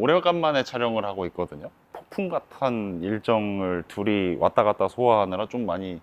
오래간만에 촬영을 하고 있거든요. 폭풍 같은 일정을 둘이 왔다 갔다 소화하느라 좀 많이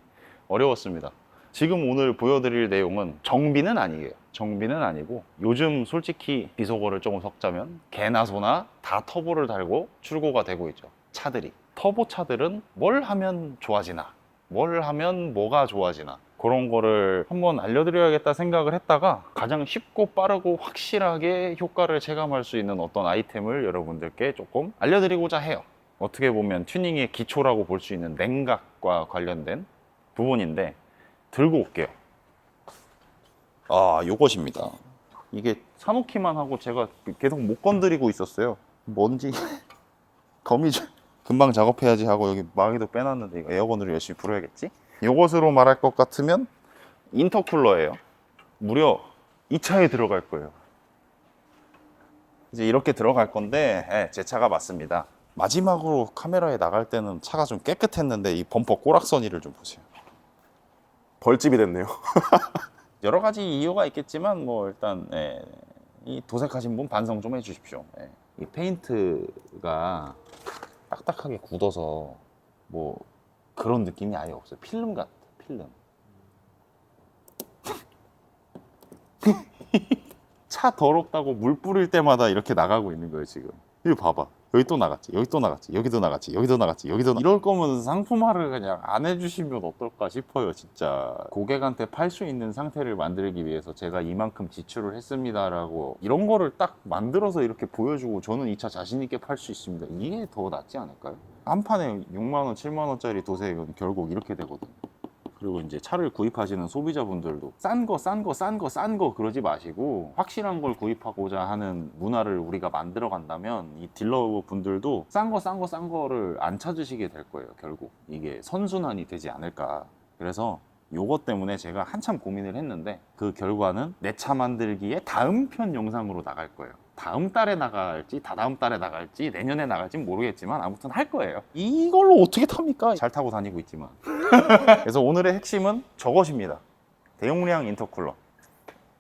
어려웠습니다. 지금 오늘 보여드릴 내용은 정비는 아니에요. 정비는 아니고 요즘 솔직히 비속어를 조금 섞자면 개나 소나 다 터보를 달고 출고가 되고 있죠. 차들이. 터보 차들은 뭘 하면 좋아지나, 뭘 하면 뭐가 좋아지나, 그런 거를 한번 알려드려야겠다 생각을 했다가 가장 쉽고 빠르고 확실하게 효과를 체감할 수 있는 어떤 아이템을 여러분들께 조금 알려드리고자 해요. 어떻게 보면 튜닝의 기초라고 볼 수 있는 냉각과 관련된 부분인데 들고 올게요. 요것입니다. 이게 사놓기만 하고 제가 계속 못 건드리고 있었어요. 뭔지 거미 좀 금방 작업해야지 하고 여기 망이도 빼놨는데 이거 에어건으로 열심히 불어야겠지? 요것으로 말할 것 같으면 인터쿨러예요. 무려 이 차에 들어갈 거예요. 이제 이렇게 들어갈 건데 제 차가 맞습니다. 마지막으로 카메라에 나갈 때는 차가 좀 깨끗했는데 이 범퍼 꼬락서니를 좀 보세요. 벌집이 됐네요. 여러 가지 이유가 있겠지만 뭐 일단 이 도색하신 분 반성 좀 해주십시오. 이 페인트가 딱딱하게 굳어서 뭐 그런 느낌이 아예 없어요. 필름 같아, 필름. 차 더럽다고 물 뿌릴 때마다 이렇게 나가고 있는 거예요 지금. 이거 봐봐. 여기 또 나갔지, 여기 또 나갔지, 여기도 나갔지, 여기도 나갔지, 여기도 이럴 거면 상품화를 그냥 안 해주시면 어떨까 싶어요. 진짜 고객한테 팔 수 있는 상태를 만들기 위해서 제가 이만큼 지출을 했습니다라고 이런 거를 딱 만들어서 이렇게 보여주고 저는 이 차 자신 있게 팔 수 있습니다. 이게 더 낫지 않을까요? 한 판에 6만 원, 7만 원짜리 도색은 결국 이렇게 되거든요. 그리고 이제 차를 구입하시는 소비자분들도 싼 거 그러지 마시고 확실한 걸 구입하고자 하는 문화를 우리가 만들어 간다면 이 딜러분들도 싼 거를 안 찾으시게 될 거예요. 결국 이게 선순환이 되지 않을까. 그래서 요것 때문에 제가 한참 고민을 했는데 그 결과는 내 차 만들기에 다음 편 영상으로 나갈 거예요. 다음 달에 나갈지 다다음 달에 나갈지 내년에 나갈지 모르겠지만 아무튼 할 거예요. 이걸로 어떻게 탑니까? 잘 타고 다니고 있지만. 그래서 오늘의 핵심은 저것입니다. 대용량 인터쿨러.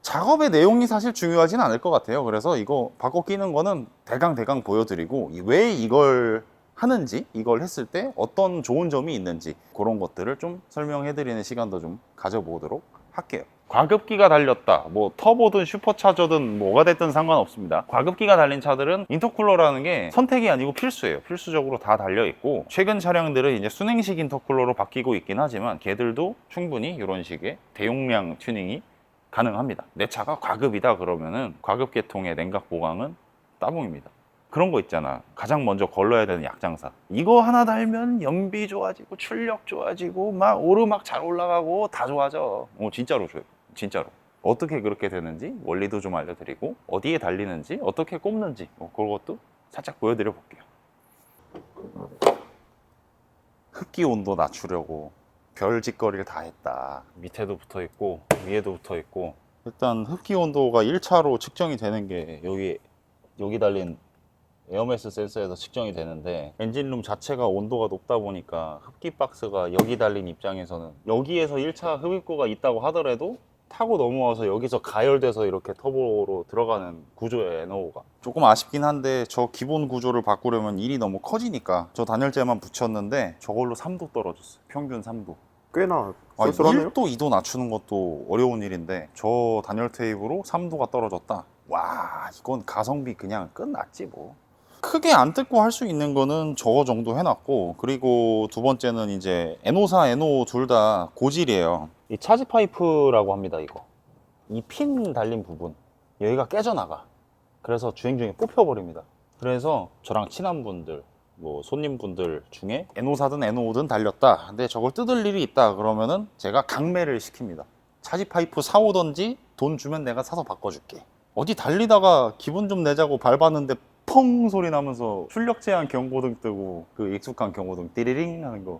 작업의 내용이 사실 중요하진 않을 것 같아요. 그래서 이거 바꿔 끼는 거는 대강 보여드리고 왜 이걸 하는지, 이걸 했을 때 어떤 좋은 점이 있는지 그런 것들을 좀 설명해 드리는 시간도 좀 가져보도록 할게요. 과급기가 달렸다, 뭐 터보든 슈퍼차저든 뭐가 됐든 상관없습니다. 과급기가 달린 차들은 인터쿨러라는 게 선택이 아니고 필수예요. 필수적으로 다 달려 있고 최근 차량들은 이제 순행식 인터쿨러로 바뀌고 있긴 하지만 걔들도 충분히 이런 식의 대용량 튜닝이 가능합니다. 내 차가 과급이다 그러면은 과급 계통의 냉각 보강은 따봉입니다. 그런 거 있잖아. 가장 먼저 걸러야 되는 약장사. 이거 하나 달면 연비 좋아지고 출력 좋아지고 막 오르막 잘 올라가고 다 좋아져. 진짜로 줘요. 진짜로. 어떻게 그렇게 되는지 원리도 좀 알려드리고 어디에 달리는지 어떻게 꼽는지 그것도 살짝 보여드려 볼게요. 흡기 온도 낮추려고 별 짓거리를 다 했다. 밑에도 붙어 있고 위에도 붙어 있고 일단 흡기 온도가 1차로 측정이 되는 게 여기 달린 에어매스 센서에서 측정이 되는데 엔진룸 자체가 온도가 높다 보니까 흡기 박스가 여기 달린 입장에서는 여기에서 1차 흡입구가 있다고 하더라도 타고 넘어와서 여기서 가열돼서 이렇게 터보로 들어가는 구조의 NO가 조금 아쉽긴 한데 저 기본 구조를 바꾸려면 일이 너무 커지니까 저 단열재만 붙였는데 저걸로 3도 떨어졌어요. 평균 3도. 꽤나 쏠쏠하네요. 1도 2도 낮추는 것도 어려운 일인데 저 단열 테이프로 3도가 떨어졌다. 와, 이건 가성비 그냥 끝났지 뭐. 크게 안 뜯고 할 수 있는 거는 저 정도 해놨고, 그리고 두 번째는 이제 N54, N55 둘 다 고질이에요. 이 차지 파이프라고 합니다. 이거 이 핀 달린 부분 여기가 깨져나가. 그래서 주행 중에 뽑혀버립니다. 그래서 저랑 친한 분들 뭐 손님분들 중에 N54든 N55든 달렸다, 근데 저걸 뜯을 일이 있다 그러면은 제가 강매를 시킵니다. 차지 파이프 사오던지 돈 주면 내가 사서 바꿔줄게. 어디 달리다가 기분 좀 내자고 밟았는데 펑 소리 나면서 출력 제한 경고등 뜨고 그 익숙한 경고등 띠리링 하는 거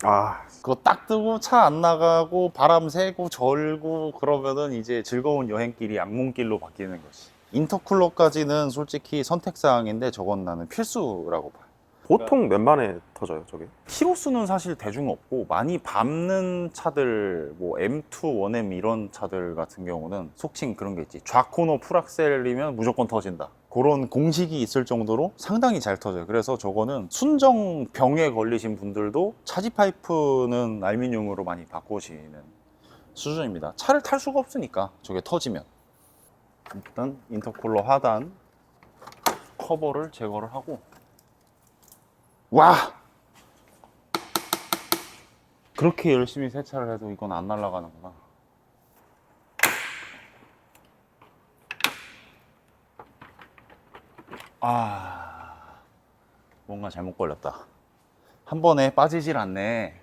그거 딱 뜨고 차 안 나가고 바람 새고 절고 그러면은 이제 즐거운 여행길이 악몽길로 바뀌는 거지. 인터쿨러까지는 솔직히 선택사항인데 저건 나는 필수라고 봐요. 보통 몇 만에 터져요, 저게? 키로수는 사실 대중 없고 많이 밟는 차들 뭐 M2, 1M 이런 차들 같은 경우는 속칭 그런 게 있지. 좌코너 풀악셀이면 무조건 터진다. 그런 공식이 있을 정도로 상당히 잘 터져요. 그래서 저거는 순정병에 걸리신 분들도 차지 파이프는 알루미늄으로 많이 바꾸시는 수준입니다. 차를 탈 수가 없으니까 저게 터지면. 일단 인터쿨러 하단 커버를 제거를 하고, 와! 그렇게 열심히 세차를 해도 이건 안 날아가는구나. 뭔가 잘못 걸렸다. 한 번에 빠지질 않네.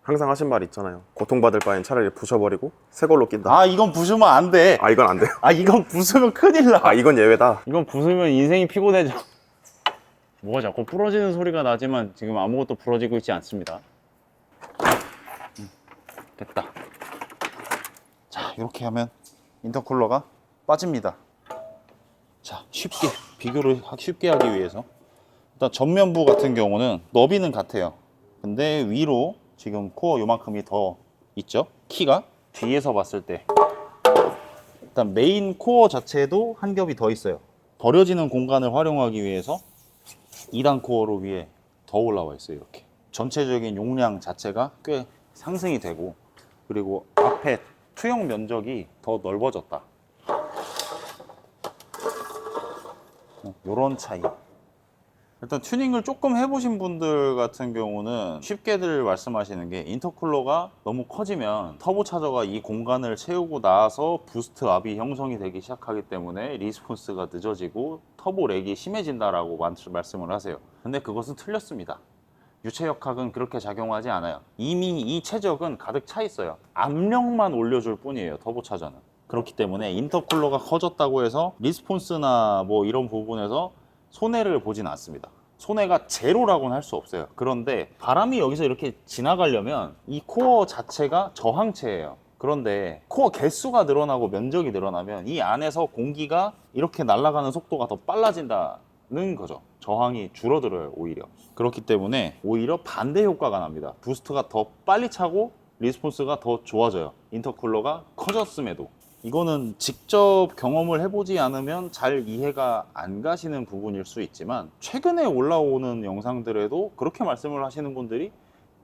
항상 하신 말 있잖아요. 고통받을 바엔 차라리 부셔버리고 새 걸로 낀다. 이건 부수면 안 돼. 이건 안 돼요. 이건 부수면 큰일 나. 이건 예외다. 이건 부수면 인생이 피곤해져. 뭐가 자꾸 부러지는 소리가 나지만 지금 아무것도 부러지고 있지 않습니다. 됐다. 자, 이렇게 하면 인터쿨러가 빠집니다. 자, 비교를 쉽게 하기 위해서 일단 전면부 같은 경우는 너비는 같아요. 근데 위로 지금 코어 요만큼이 더 있죠? 키가 뒤에서 봤을 때 일단 메인 코어 자체도 한 겹이 더 있어요. 버려지는 공간을 활용하기 위해서 2단 코어로 위에 더 올라와 있어요. 이렇게 전체적인 용량 자체가 꽤 상승이 되고, 그리고 앞에 투영 면적이 더 넓어졌다. 이런 차이. 일단 튜닝을 조금 해보신 분들 같은 경우는 쉽게들 말씀하시는 게, 인터쿨러가 너무 커지면 터보차저가 이 공간을 채우고 나서 부스트 압이 형성이 되기 시작하기 때문에 리스폰스가 늦어지고 터보 렉이 심해진다라고 말씀을 하세요. 근데 그것은 틀렸습니다. 유체역학은 그렇게 작용하지 않아요. 이미 이 최적은 가득 차 있어요. 압력만 올려줄 뿐이에요, 터보차저는. 그렇기 때문에 인터쿨러가 커졌다고 해서 리스폰스나 뭐 이런 부분에서 손해를 보진 않습니다. 손해가 제로라고는 할 수 없어요. 그런데 바람이 여기서 이렇게 지나가려면 이 코어 자체가 저항체예요. 그런데 코어 개수가 늘어나고 면적이 늘어나면 이 안에서 공기가 이렇게 날아가는 속도가 더 빨라진다는 거죠. 저항이 줄어들어요, 오히려. 그렇기 때문에 오히려 반대 효과가 납니다. 부스트가 더 빨리 차고 리스폰스가 더 좋아져요. 인터쿨러가 커졌음에도. 이거는 직접 경험을 해보지 않으면 잘 이해가 안 가시는 부분일 수 있지만, 최근에 올라오는 영상들에도 그렇게 말씀을 하시는 분들이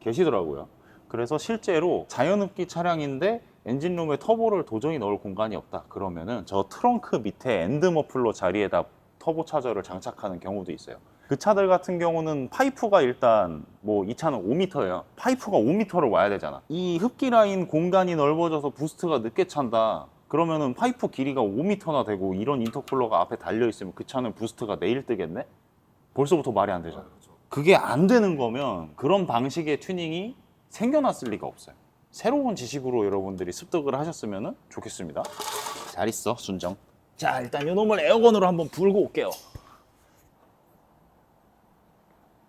계시더라고요. 그래서 실제로 자연흡기 차량인데 엔진룸에 터보를 도저히 넣을 공간이 없다 그러면은 저 트렁크 밑에 엔드 머플러 자리에다 터보 차저를 장착하는 경우도 있어요. 그 차들 같은 경우는 파이프가 일단 뭐 이 차는 5m예요. 파이프가 5m를 와야 되잖아. 이 흡기 라인 공간이 넓어져서 부스트가 늦게 찬다. 그러면은 파이프 길이가 5m나 되고 이런 인터쿨러가 앞에 달려있으면 그 차는 부스트가 내일 뜨겠네? 벌써부터 말이 안 되잖아. 그게 안 되는 거면 그런 방식의 튜닝이 생겨났을 리가 없어요. 새로운 지식으로 여러분들이 습득을 하셨으면 좋겠습니다. 잘 있어, 순정. 자, 일단 이놈을 에어건으로 한번 불고 올게요.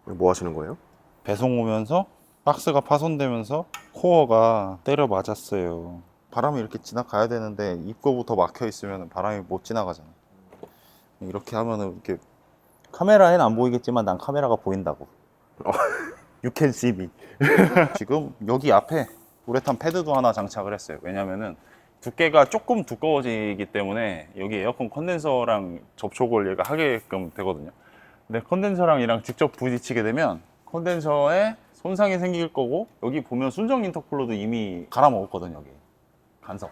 뭐 하시는 거예요? 배송 오면서 박스가 파손되면서 코어가 때려 맞았어요. 바람이 이렇게 지나가야 되는데 입구부터 막혀 있으면 바람이 못 지나가잖아. 이렇게 하면은 이렇게 카메라엔 안 보이겠지만 난 카메라가 보인다고. You can see me. 지금 여기 앞에 우레탄 패드도 하나 장착을 했어요. 왜냐면은 두께가 조금 두꺼워지기 때문에 여기 에어컨 컨덴서랑 접촉을 얘가 하게끔 되거든요. 근데 컨덴서랑 이랑 직접 부딪히게 되면 컨덴서에 손상이 생길 거고, 여기 보면 순정 인터쿨러도 이미 갈아먹었거든요. 여기 간섭.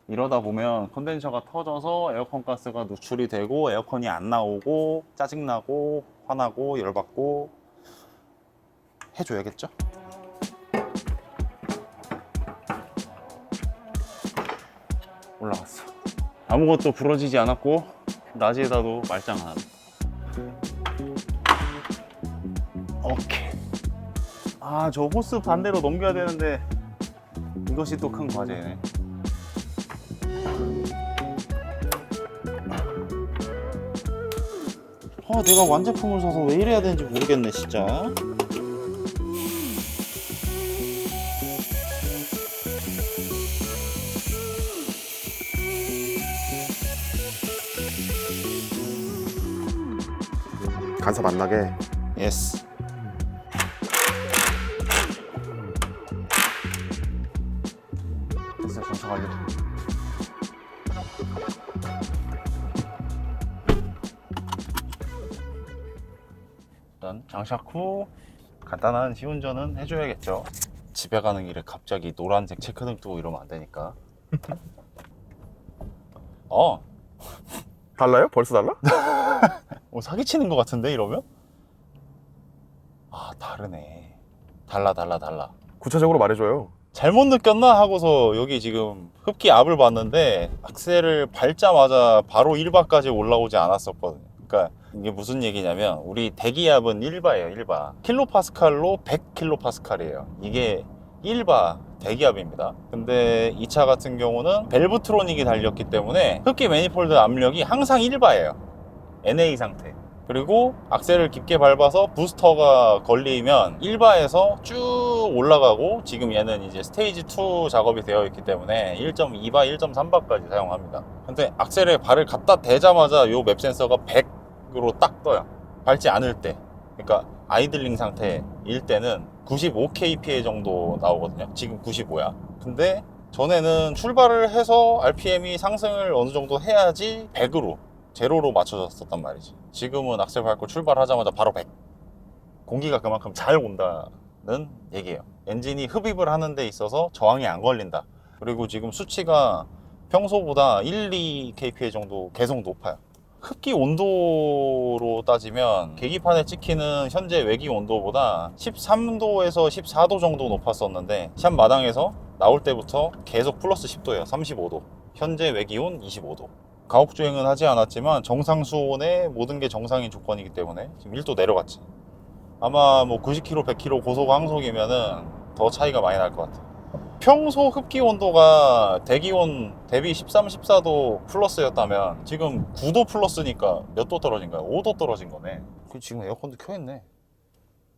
이러다 보면 컨덴서가 터져서 에어컨 가스가 누출이 되고 에어컨이 안 나오고 짜증나고 화나고 열받고 해줘야겠죠? 올라갔어. 아무것도 부러지지 않았고 낮에다도 말짱 안 하네. 오케이. 저 호스 반대로 넘겨야 되는데 이것이 또 큰 과제네. 내가 완제품을 사서 왜 이래야 되는지 모르겠네, 진짜. 간섭 안 나게. 예스. 됐어, 정착 완료. 일단 장착 후 간단한 시운전은 해줘야겠죠. 집에 가는 길에 갑자기 노란색 체크등 뜨고 이러면 안 되니까. 달라요? 벌써 달라? 사기치는 것 같은데 이러면? 다르네. 달라. 구체적으로 말해줘요. 잘못 느꼈나 하고서 여기 지금 흡기 압을 봤는데 악셀을 밟자마자 바로 1바까지 올라오지 않았었거든요. 그러니까 이게 무슨 얘기냐면 우리 대기압은 1바예요. 1바 킬로파스칼로 100킬로파스칼이에요. 이게 1바 대기압입니다. 근데 이 차 같은 경우는 밸브트로닉이 달렸기 때문에 흡기 매니폴드 압력이 항상 1바예요. NA 상태. 그리고 악셀을 깊게 밟아서 부스터가 걸리면 1바에서 쭉 올라가고, 지금 얘는 이제 스테이지 2 작업이 되어 있기 때문에 1.2바, 1.3바까지 사용합니다. 근데 악셀에 발을 갖다 대자마자 요 맵 센서가 100으로 딱 떠요. 밟지 않을 때. 그러니까 아이들링 상태일 때는 95kpa 정도 나오거든요. 지금 95야. 근데 전에는 출발을 해서 RPM이 상승을 어느 정도 해야지 100으로 제로로 맞춰졌었단 말이지. 지금은 악셀 밟고 출발하자마자 바로 100. 공기가 그만큼 잘 온다는 얘기예요. 엔진이 흡입을 하는 데 있어서 저항이 안 걸린다. 그리고 지금 수치가 평소보다 1, 2kPa 정도 계속 높아요. 흡기 온도로 따지면 계기판에 찍히는 현재 외기 온도보다 13도에서 14도 정도 높았었는데 샵 마당에서 나올 때부터 계속 플러스 10도예요. 35도. 현재 외기온 25도. 가옥주행은 하지 않았지만 정상 수온에 모든 게 정상인 조건이기 때문에 지금 1도 내려갔지. 아마 뭐 90km, 100km 고속 항속이면은 더 차이가 많이 날 것 같아. 평소 흡기 온도가 대기온 대비 13, 14도 플러스였다면 지금 9도 플러스니까 몇 도 떨어진 거야? 5도 떨어진 거네. 지금 에어컨도 켜있네.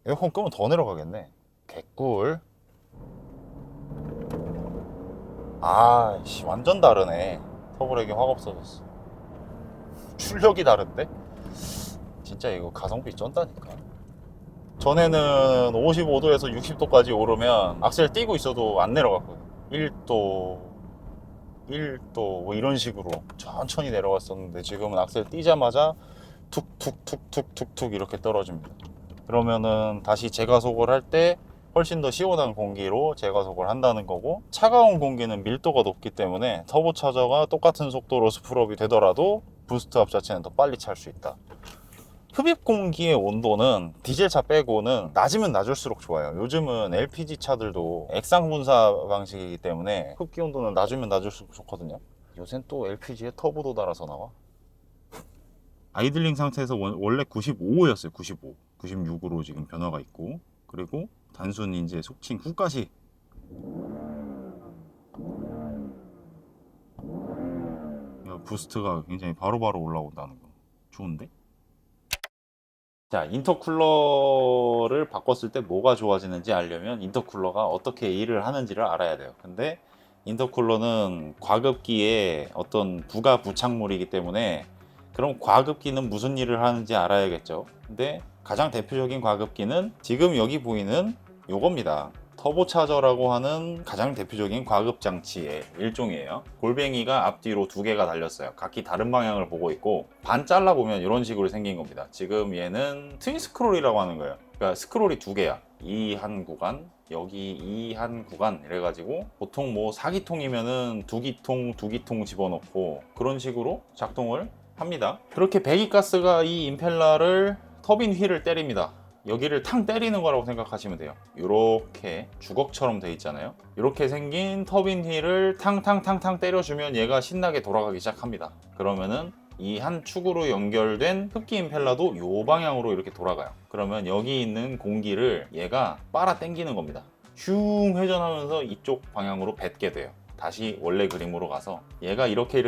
에어컨 끄면 더 내려가겠네. 개꿀. 완전 다르네. 터보렉이 확 없어졌어. 출력이 다른데? 진짜 이거 가성비 쩐다니까. 전에는 55도에서 60도까지 오르면 악셀 띄고 있어도 안 내려갔거든. 1도 뭐 이런 식으로 천천히 내려갔었는데 지금은 악셀 띄자마자 툭툭툭툭툭툭 이렇게 떨어집니다. 그러면은 다시 재가속을 할 때 훨씬 더 시원한 공기로 재가속을 한다는 거고, 차가운 공기는 밀도가 높기 때문에 터보차저가 똑같은 속도로 스풀업이 되더라도 부스트압 자체는 더 빨리 찰 수 있다. 흡입 공기의 온도는 디젤차 빼고는 낮으면 낮을수록 좋아요. 요즘은 LPG 차들도 액상 분사 방식이기 때문에 흡기 온도는 낮으면 낮을수록 좋거든요. 요새는 또 LPG에 터보도 달아서 나와. 아이들링 상태에서 원래 95였어요. 95, 96으로 지금 변화가 있고, 그리고 단순히 이제 속칭 후가시. 부스트가 굉장히 바로바로 올라온다는 거 좋은데? 자, 인터쿨러를 바꿨을 때 뭐가 좋아지는지 알려면 인터쿨러가 어떻게 일을 하는지를 알아야 돼요. 근데 인터쿨러는 과급기의 어떤 부가 부착물이기 때문에 그럼 과급기는 무슨 일을 하는지 알아야겠죠. 근데 가장 대표적인 과급기는 지금 여기 보이는 요겁니다. 터보차저라고 하는 가장 대표적인 과급 장치의 일종이에요. 골뱅이가 앞뒤로 두 개가 달렸어요. 각기 다른 방향을 보고 있고, 반 잘라보면 이런 식으로 생긴 겁니다. 지금 얘는 트윈 스크롤이라고 하는 거예요. 그러니까 스크롤이 두 개야. 이 한 구간, 여기 이 한 구간 이래가지고 보통 뭐 4기통이면은 두 기통 집어넣고 그런 식으로 작동을 합니다. 그렇게 배기가스가 이 임펠러를 터빈 휠을 때립니다. 여기를 탕 때리는 거라고 생각하시면 돼요. 이렇게 주걱처럼 돼 있잖아요. 이렇게 생긴 터빈 휠을 탕탕탕탕 때려주면 얘가 신나게 돌아가기 시작합니다. 그러면은 이 한 축으로 연결된 흡기 임펠러도 이 방향으로 이렇게 돌아가요. 그러면 여기 있는 공기를 얘가 빨아 당기는 겁니다. 슝 회전하면서 이쪽 방향으로 뱉게 돼요. 다시 원래 그림으로 가서 얘가 이렇게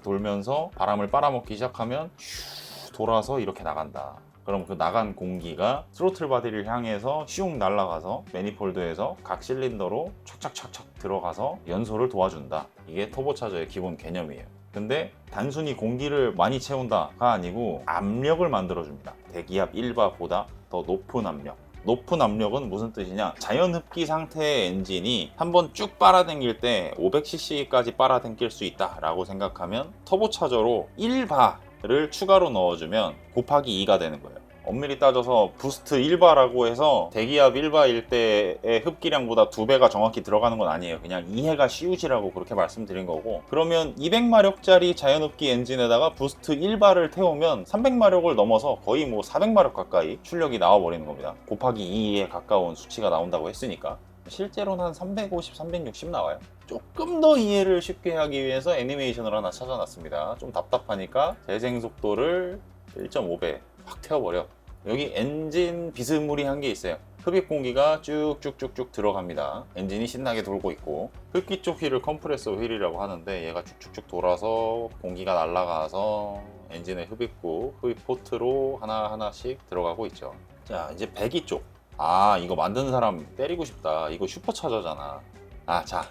돌면서 바람을 빨아먹기 시작하면 슈 돌아서 이렇게 나간다. 그럼 그 나간 공기가 스로틀 바디를 향해서 슝 날아가서 매니폴드에서 각 실린더로 촥촥촥촥 들어가서 연소를 도와준다. 이게 터보차저의 기본 개념이에요. 근데 단순히 공기를 많이 채운다가 아니고 압력을 만들어줍니다. 대기압 1바보다 더 높은 압력. 높은 압력은 무슨 뜻이냐? 자연 흡기 상태의 엔진이 한번 쭉 빨아당길 때 500cc까지 빨아당길 수 있다라고 생각하면 터보차저로 1바를 추가로 넣어주면 곱하기 2가 되는 거예요. 엄밀히 따져서 부스트 1바라고 해서 대기압 1바일 때의 흡기량보다 2배가 정확히 들어가는 건 아니에요. 그냥 이해가 쉬우시라고 그렇게 말씀드린 거고, 그러면 200마력짜리 자연흡기 엔진에다가 부스트 1바를 태우면 300마력을 넘어서 거의 뭐 400마력 가까이 출력이 나와버리는 겁니다. 곱하기 2에 가까운 수치가 나온다고 했으니까 실제로는 한 350, 360 나와요. 조금 더 이해를 쉽게 하기 위해서 애니메이션을 하나 찾아놨습니다. 좀 답답하니까 재생 속도를 1.5배 확 태워버려. 여기 엔진 비스무리한 게 있어요. 흡입 공기가 쭉쭉쭉쭉 들어갑니다. 엔진이 신나게 돌고 있고, 흡기 쪽 휠을 컴프레서 휠이라고 하는데 얘가 쭉쭉쭉 돌아서 공기가 날아가서 엔진의 흡입구, 흡입 포트로 하나하나씩 들어가고 있죠. 자, 이제 배기 쪽. 아, 이거 만든 사람 때리고 싶다. 이거 슈퍼차저잖아. 아, 자,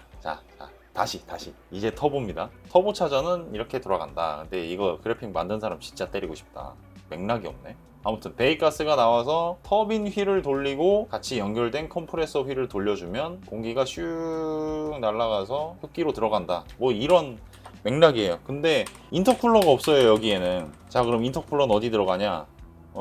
다시 이제 터보입니다. 터보 차저는 이렇게 돌아간다. 근데 이거 그래픽 만든 사람 진짜 때리고 싶다. 맥락이 없네. 아무튼 배기가스가 나와서 터빈 휠을 돌리고 같이 연결된 컴프레서 휠을 돌려주면 공기가 슉 날아가서 흡기로 들어간다. 뭐 이런 맥락이에요. 근데 인터쿨러가 없어요, 여기에는. 자, 그럼 인터쿨러는 어디 들어가냐?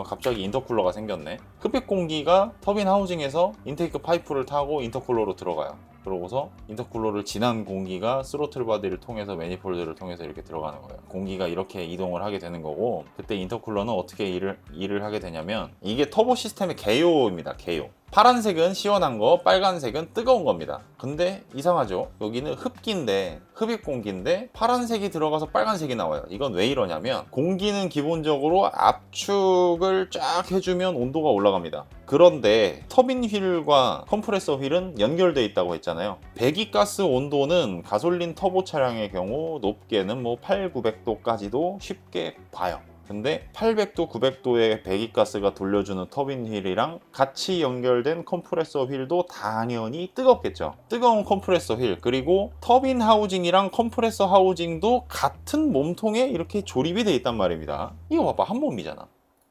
갑자기 인터쿨러가 생겼네. 흡입 공기가 터빈 하우징에서 인테이크 파이프를 타고 인터쿨러로 들어가요. 그러고서 인터쿨러를 지난 공기가 스로틀 바디를 통해서 매니폴드를 통해서 이렇게 들어가는 거예요. 공기가 이렇게 이동을 하게 되는 거고, 그때 인터쿨러는 어떻게 일을 하게 되냐면, 이게 터보 시스템의 개요입니다. 개요. 파란색은 시원한 거, 빨간색은 뜨거운 겁니다. 근데 이상하죠? 여기는 흡기인데, 흡입 공기인데 파란색이 들어가서 빨간색이 나와요. 이건 왜 이러냐면, 공기는 기본적으로 압축을 쫙 해주면 온도가 올라갑니다. 그런데 터빈 휠과 컴프레서 휠은 연결되어 있다고 했잖아요. 배기가스 온도는 가솔린 터보 차량의 경우 높게는 뭐 8, 900도까지도 쉽게 봐요. 근데 800도, 900도의 배기가스가 돌려주는 터빈 휠이랑 같이 연결된 컴프레서 휠도 당연히 뜨겁겠죠. 뜨거운 컴프레서 휠, 그리고 터빈 하우징이랑 컴프레서 하우징도 같은 몸통에 이렇게 조립이 돼 있단 말입니다. 이거 봐봐, 한 몸이잖아.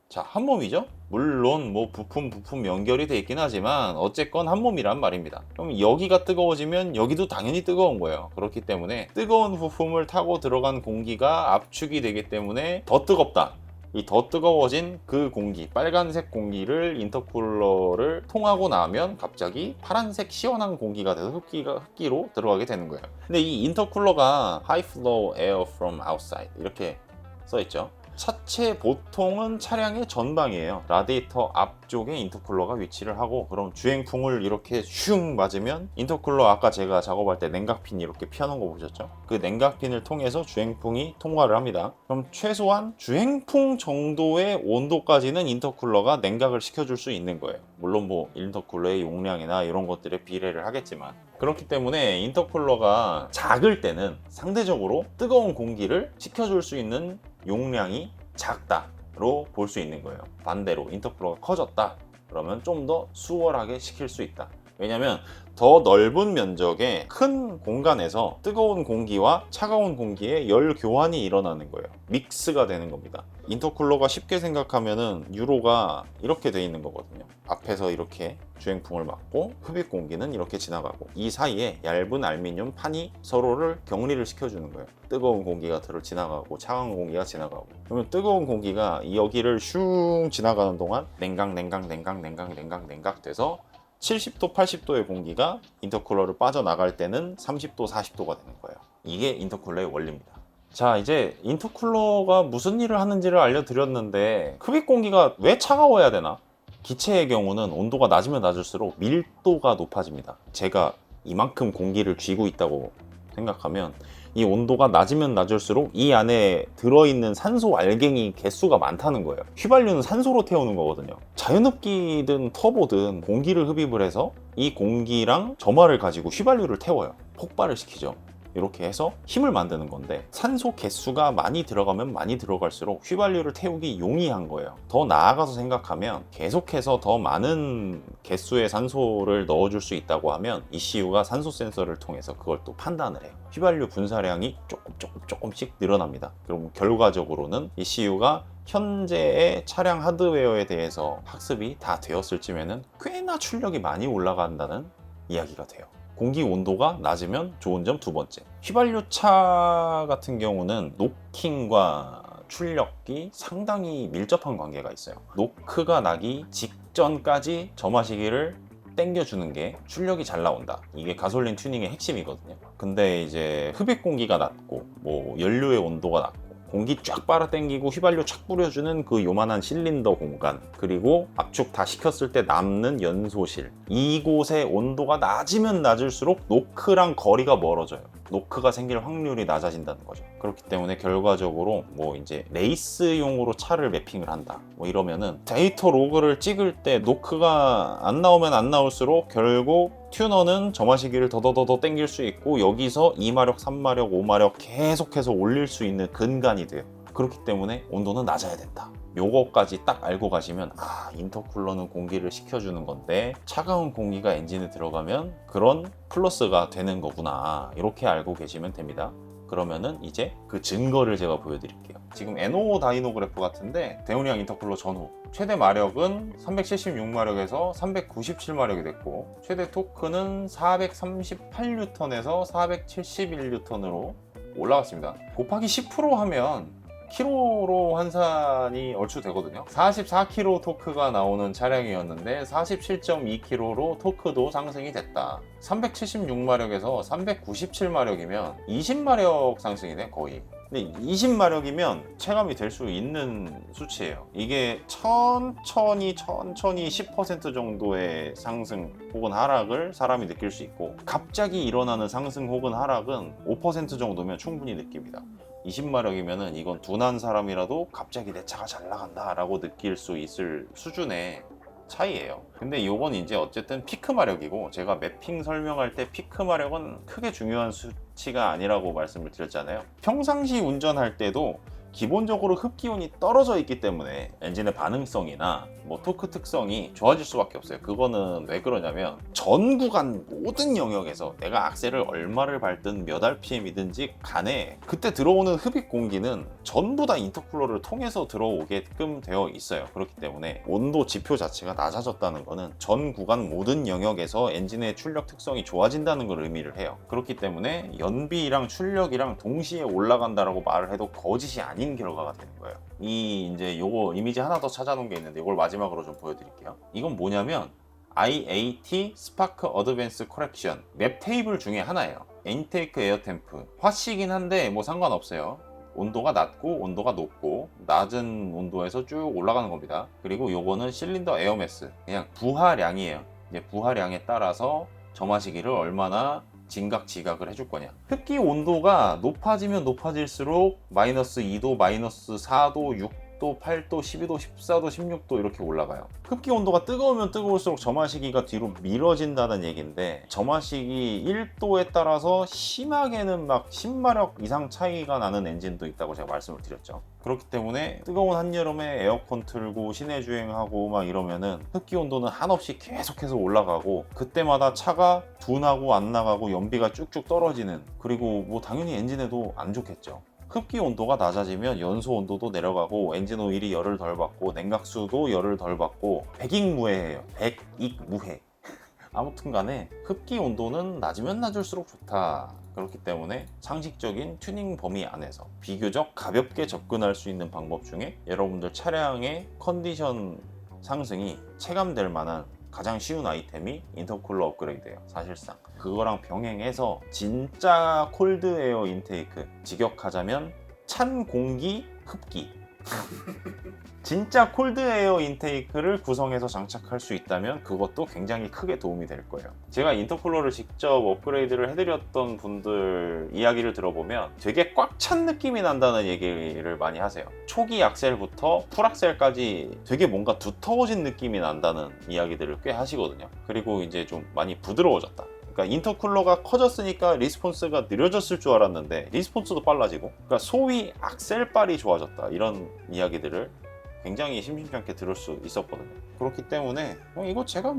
자, 한 몸이죠? 물론 뭐 부품 연결이 돼 있긴 하지만 어쨌건 한 몸이란 말입니다. 그럼 여기가 뜨거워지면 여기도 당연히 뜨거운 거예요. 그렇기 때문에 뜨거운 부품을 타고 들어간 공기가 압축이 되기 때문에 더 뜨겁다. 이 더 뜨거워진 그 공기, 빨간색 공기를 인터쿨러를 통하고 나면 갑자기 파란색 시원한 공기가 돼서 흡기로 들어가게 되는 거예요. 근데 이 인터쿨러가 High Flow Air from Outside 이렇게 써있죠. 차체 보통은 차량의 전방이에요. 라디에이터 앞쪽에 인터쿨러가 위치를 하고, 그럼 주행풍을 이렇게 슝 맞으면 인터쿨러, 아까 제가 작업할 때 냉각핀 이렇게 피어놓은 거 보셨죠? 그 냉각핀을 통해서 주행풍이 통과를 합니다. 그럼 최소한 주행풍 정도의 온도까지는 인터쿨러가 냉각을 시켜줄 수 있는 거예요. 물론 뭐 인터쿨러의 용량이나 이런 것들에 비례를 하겠지만, 그렇기 때문에 인터쿨러가 작을 때는 상대적으로 뜨거운 공기를 식혀줄 수 있는 용량이 작다로 볼 수 있는 거예요. 반대로 인터쿨러가 커졌다 그러면 좀 더 수월하게 식힐 수 있다. 왜냐면 더 넓은 면적의 큰 공간에서 뜨거운 공기와 차가운 공기의 열 교환이 일어나는 거예요. 믹스가 되는 겁니다. 인터쿨러가 쉽게 생각하면은 유로가 이렇게 돼 있는 거거든요. 앞에서 이렇게 주행풍을 막고 흡입 공기는 이렇게 지나가고, 이 사이에 얇은 알루미늄 판이 서로를 격리를 시켜주는 거예요. 뜨거운 공기가 지나가고 차가운 공기가 지나가고, 그러면 뜨거운 공기가 여기를 슝 지나가는 동안 냉각 돼서 70도, 80도의 공기가 인터쿨러를 빠져나갈 때는 30도, 40도가 되는 거예요. 이게 인터쿨러의 원리입니다. 자, 이제 인터쿨러가 무슨 일을 하는지를 알려드렸는데, 흡입 공기가 왜 차가워야 되나? 기체의 경우는 온도가 낮으면 낮을수록 밀도가 높아집니다. 제가 이만큼 공기를 쥐고 있다고 생각하면 이 온도가 낮으면 낮을수록 이 안에 들어있는 산소 알갱이 개수가 많다는 거예요. 휘발유는 산소로 태우는 거거든요. 자연흡기든 터보든 공기를 흡입을 해서 이 공기랑 점화를 가지고 휘발유를 태워요. 폭발을 시키죠. 이렇게 해서 힘을 만드는 건데, 산소 개수가 많이 들어가면 많이 들어갈수록 휘발유를 태우기 용이한 거예요. 더 나아가서 생각하면 계속해서 더 많은 개수의 산소를 넣어줄 수 있다고 하면 ECU가 산소 센서를 통해서 그걸 또 판단을 해요. 휘발유 분사량이 조금씩 늘어납니다. 그럼 결과적으로는 ECU가 현재의 차량 하드웨어에 대해서 학습이 다 되었을 쯤에는 꽤나 출력이 많이 올라간다는 이야기가 돼요. 공기 온도가 낮으면 좋은 점 두 번째, 휘발유차 같은 경우는 노킹과 출력이 상당히 밀접한 관계가 있어요. 노크가 나기 직전까지 점화시기를 땡겨주는 게 출력이 잘 나온다. 이게 가솔린 튜닝의 핵심이거든요. 근데 이제 흡입 공기가 낮고 뭐 연료의 온도가 낮고 공기 쫙 빨아당기고 휘발유 착 뿌려주는 그 요만한 실린더 공간, 그리고 압축 다 시켰을 때 남는 연소실, 이곳의 온도가 낮으면 낮을수록 노크랑 거리가 멀어져요. 노크가 생길 확률이 낮아진다는 거죠. 그렇기 때문에 결과적으로 뭐 이제 레이스용으로 차를 매핑을 한다 뭐 이러면은 데이터 로그를 찍을 때 노크가 안 나오면 안 나올수록 결국 튜너는 점화시기를 더더더더 땡길 수 있고 여기서 2마력, 3마력, 5마력 계속해서 올릴 수 있는 근간이 돼요. 그렇기 때문에 온도는 낮아야 된다. 요거까지 딱 알고 가시면 인터쿨러는 공기를 식혀주는 건데 차가운 공기가 엔진에 들어가면 그런 플러스가 되는 거구나, 이렇게 알고 계시면 됩니다. 그러면은 이제 그 증거를 제가 보여드릴게요. 지금 NO 다이노그래프 같은데 대용량 인터쿨러 전후 최대 마력은 376마력에서 397마력이 됐고 최대 토크는 438N에서 471N으로 올라갔습니다. 곱하기 10% 하면 킬로로 환산이 얼추 되거든요. 44kg 토크가 나오는 차량이었는데 47.2kg로 토크도 상승이 됐다. 376마력에서 397마력이면 20마력 상승이네, 거의. 근데 20마력이면 체감이 될 수 있는 수치예요. 이게 천천히 10% 정도의 상승 혹은 하락을 사람이 느낄 수 있고, 갑자기 일어나는 상승 혹은 하락은 5% 정도면 충분히 느낍니다. 20마력이면은 이건 둔한 사람이라도 갑자기 내 차가 잘 나간다 라고 느낄 수 있을 수준의 차이예요. 근데 이건 이제 어쨌든 피크 마력이고, 제가 매핑 설명할 때 피크 마력은 크게 중요한 수치가 아니라고 말씀을 드렸잖아요. 평상시 운전할 때도 기본적으로 흡기온이 떨어져 있기 때문에 엔진의 반응성이나 뭐 토크 특성이 좋아질 수밖에 없어요. 그거는 왜 그러냐면 전 구간 모든 영역에서 내가 악셀을 얼마를 밟든 몇 RPM이든지 간에 그때 들어오는 흡입 공기는 전부 다 인터쿨러를 통해서 들어오게끔 되어 있어요. 그렇기 때문에 온도 지표 자체가 낮아졌다는 거는 전 구간 모든 영역에서 엔진의 출력 특성이 좋아진다는 걸 의미를 해요. 그렇기 때문에 연비랑 출력이랑 동시에 올라간다라고 말을 해도 거짓이 아닌 결과가 되는 거예요. 이제 요거 이미지 하나 더 찾아놓은 게 있는데 이걸 마지막으로 좀 보여드릴게요. 이건 뭐냐면 IAT 스파크 어드밴스 커렉션 맵 테이블 중에 하나예요. 인테이크 에어 템프 화씨긴 한데 뭐 상관없어요. 온도가 낮고 온도가 높고 낮은 온도에서 쭉 올라가는 겁니다. 그리고 요거는 실린더 에어 매스, 그냥 부하량이에요. 이제 부하량에 따라서 점화시기를 얼마나 진각 지각을 해줄 거냐. 흡기 온도가 높아지면 높아질수록 마이너스 2도, 마이너스 4도, 6도, 8도, 12도, 14도, 16도 이렇게 올라가요. 흡기 온도가 뜨거우면 뜨거울수록 점화시기가 뒤로 미뤄진다는 얘기인데, 점화시기 1도에 따라서 심하게는 막 10마력 이상 차이가 나는 엔진도 있다고 제가 말씀을 드렸죠. 그렇기 때문에 뜨거운 한여름에 에어컨 틀고 시내 주행하고 막 이러면은 흡기 온도는 한없이 계속해서 올라가고, 그때마다 차가 둔하고 안 나가고 연비가 쭉쭉 떨어지는, 그리고 뭐 당연히 엔진에도 안 좋겠죠. 흡기 온도가 낮아지면 연소 온도도 내려가고 엔진 오일이 열을 덜 받고 냉각수도 열을 덜 받고 백익무해예요. 백익무해. 아무튼 간에 흡기 온도는 낮으면 낮을수록 좋다. 그렇기 때문에 상식적인 튜닝 범위 안에서 비교적 가볍게 접근할 수 있는 방법 중에 여러분들 차량의 컨디션 상승이 체감될 만한 가장 쉬운 아이템이 인터쿨러 업그레이드예요. 사실상 그거랑 병행해서 진짜 콜드 에어 인테이크, 직역하자면 찬 공기 흡기 진짜 콜드 에어 인테이크를 구성해서 장착할 수 있다면 그것도 굉장히 크게 도움이 될 거예요. 제가 인터쿨러를 직접 업그레이드를 해드렸던 분들 이야기를 들어보면 되게 꽉 찬 느낌이 난다는 얘기를 많이 하세요. 초기 악셀부터 풀악셀까지 되게 뭔가 두터워진 느낌이 난다는 이야기들을 꽤 하시거든요. 그리고 이제 좀 많이 부드러워졌다. 그러니까 인터쿨러가 커졌으니까 리스폰스가 느려졌을 줄 알았는데 리스폰스도 빨라지고, 그러니까 소위 악셀빨이 좋아졌다, 이런 이야기들을 굉장히 심심찮게 들을 수 있었거든요. 그렇기 때문에 이거 제가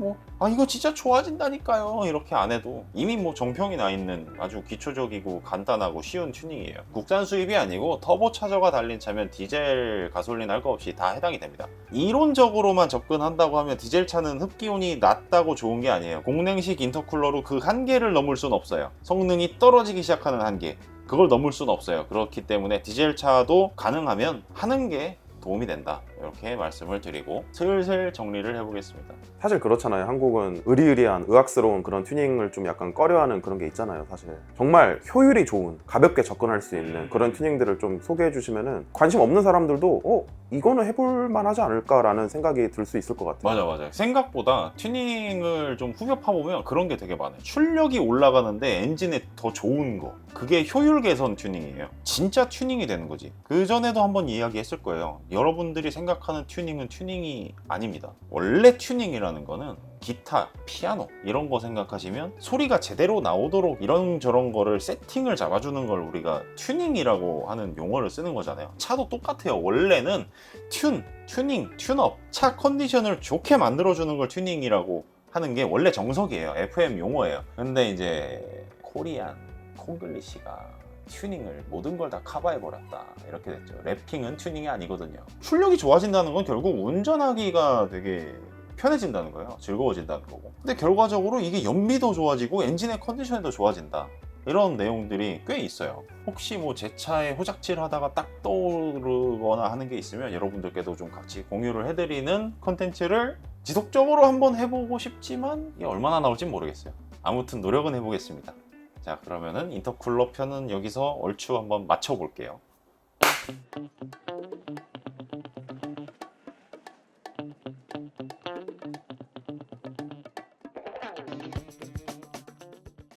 이거 진짜 좋아진다니까요 이렇게 안 해도 이미 정평이 나 있는 아주 기초적이고 간단하고 쉬운 튜닝이에요. 국산 수입이 아니고 터보 차저가 달린 차면 디젤, 가솔린 할 거 없이 다 해당이 됩니다. 이론적으로만 접근한다고 하면 디젤 차는 흡기온이 낮다고 좋은 게 아니에요. 공냉식 인터쿨러로 그 한계를 넘을 순 없어요. 성능이 떨어지기 시작하는 한계, 그걸 넘을 수는 없어요. 그렇기 때문에 디젤 차도 가능하면 하는 게 도움이 된다, 이렇게 말씀을 드리고 슬슬 정리를 해보겠습니다. 사실 그렇잖아요. 한국은 의리의리한 의학스러운 그런 튜닝을 좀 약간 꺼려하는 그런 게 있잖아요. 사실 정말 효율이 좋은, 가볍게 접근할 수 있는 그런 튜닝들을 좀 소개해 주시면은 관심 없는 사람들도 이거는 해볼 만하지 않을까라는 생각이 들 수 있을 것 같아요. 맞아. 생각보다 튜닝을 좀 후벼 파보면 그런 게 되게 많아요. 출력이 올라가는데 엔진에 더 좋은 거, 그게 효율 개선 튜닝이에요. 진짜 튜닝이 되는 거지. 그 전에도 한번 이야기했을 거예요. 여러분들이 생각하는 튜닝은 튜닝이 아닙니다. 원래 튜닝이라는 거는 기타, 피아노 이런 거 생각하시면 소리가 제대로 나오도록 이런저런 거를 세팅을 잡아주는 걸 우리가 튜닝이라고 하는 용어를 쓰는 거잖아요. 차도 똑같아요. 원래는 튜닝, 튠업, 차 컨디션을 좋게 만들어주는 걸 튜닝이라고 하는 게 원래 정석이에요. FM 용어예요. 근데 이제 코리안, 콩글리시가 튜닝을 모든 걸 다 커버해버렸다, 이렇게 됐죠. 랩핑은 튜닝이 아니거든요. 출력이 좋아진다는 건 결국 운전하기가 되게 편해진다는 거예요. 즐거워진다는 거고. 근데 결과적으로 이게 연비도 좋아지고 엔진의 컨디션도 좋아진다, 이런 내용들이 꽤 있어요. 혹시 뭐 제 차에 호작질 하다가 딱 떠오르거나 하는 게 있으면 여러분들께도 좀 같이 공유를 해드리는 컨텐츠를 지속적으로 한번 해보고 싶지만 이게 얼마나 나올지 모르겠어요. 아무튼 노력은 해보겠습니다. 자, 그러면은 인터쿨러 편은 여기서 얼추 한번 맞춰볼게요.